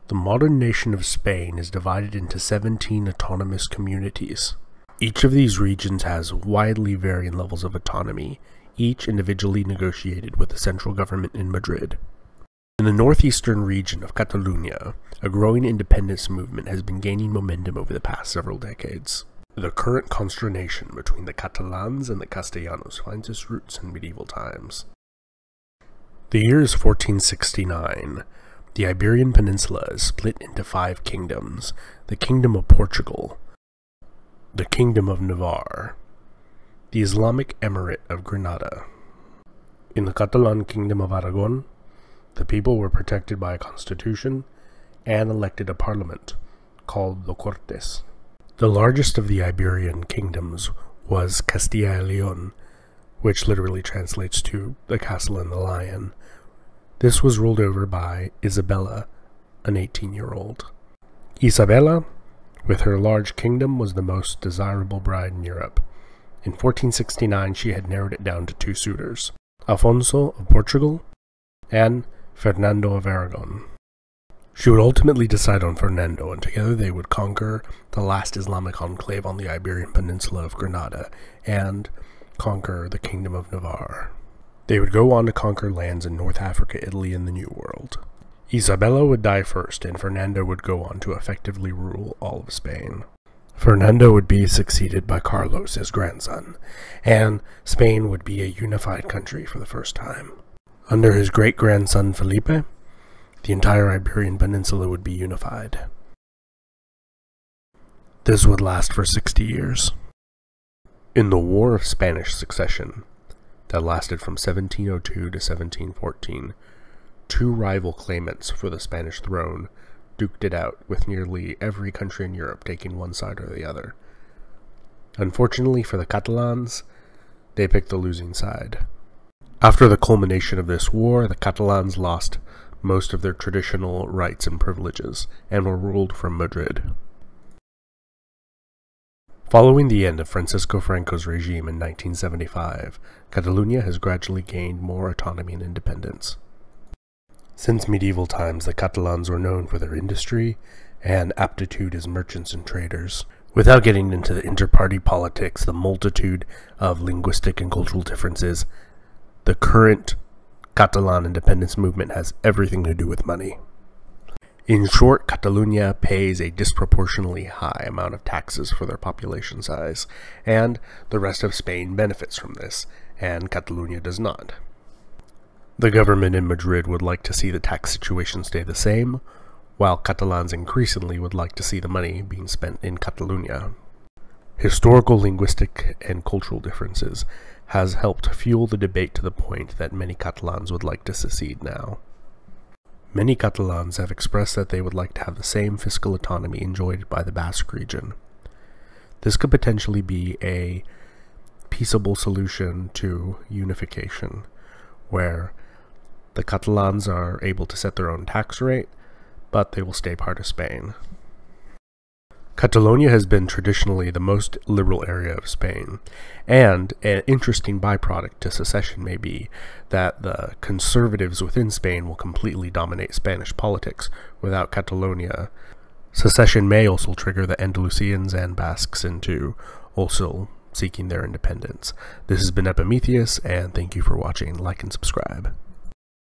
The modern nation of Spain is divided into 17 autonomous communities. Each of these regions has widely varying levels of autonomy, each individually negotiated with the central government in Madrid. In the northeastern region of Catalonia, a growing independence movement has been gaining momentum over the past several decades. The current consternation between the Catalans and the Castellanos finds its roots in medieval times. The year is 1469. The Iberian Peninsula is split into 5 kingdoms: the Kingdom of Portugal, the Kingdom of Navarre, the Islamic Emirate of Granada. In the Catalan Kingdom of Aragon, the people were protected by a constitution and elected a parliament called the Cortes. The largest of the Iberian kingdoms was Castilla y León, which literally translates to the castle and the lion. This was ruled over by Isabella, an 18-year-old. Isabella, with her large kingdom, was the most desirable bride in Europe. In 1469, she had narrowed it down to 2 suitors, Alfonso of Portugal and Fernando of Aragon. She would ultimately decide on Fernando, and together they would conquer the last Islamic enclave on the Iberian Peninsula of Granada and conquer the Kingdom of Navarre. They would go on to conquer lands in North Africa, Italy, and the New World. Isabella would die first, and Fernando would go on to effectively rule all of Spain. Fernando would be succeeded by Carlos, his grandson, and Spain would be a unified country for the first time. Under his great-grandson Felipe, the entire Iberian Peninsula would be unified. This would last for 60 years. In the War of Spanish Succession, that lasted from 1702 to 1714, 2 rival claimants for the Spanish throne duked it out, with nearly every country in Europe taking one side or the other. Unfortunately for the Catalans, they picked the losing side. After the culmination of this war, the Catalans lost most of their traditional rights and privileges, and were ruled from Madrid. Following the end of Francisco Franco's regime in 1975, Catalonia has gradually gained more autonomy and independence. Since medieval times, the Catalans were known for their industry and aptitude as merchants and traders. Without getting into the inter-party politics, the multitude of linguistic and cultural differences, the current Catalan independence movement has everything to do with money. In short, Catalonia pays a disproportionately high amount of taxes for their population size, and the rest of Spain benefits from this, and Catalonia does not. The government in Madrid would like to see the tax situation stay the same, while Catalans increasingly would like to see the money being spent in Catalonia. Historical, linguistic, and cultural differences has helped fuel the debate to the point that many Catalans would like to secede now. Many Catalans have expressed that they would like to have the same fiscal autonomy enjoyed by the Basque region. This could potentially be a peaceable solution to unification, where the Catalans are able to set their own tax rate, but they will stay part of Spain. Catalonia has been traditionally the most liberal area of Spain, and an interesting byproduct to secession may be that the conservatives within Spain will completely dominate Spanish politics without Catalonia. Secession may also trigger the Andalusians and Basques into also seeking their independence. This has been Epimetheus, and thank you for watching. Like and subscribe.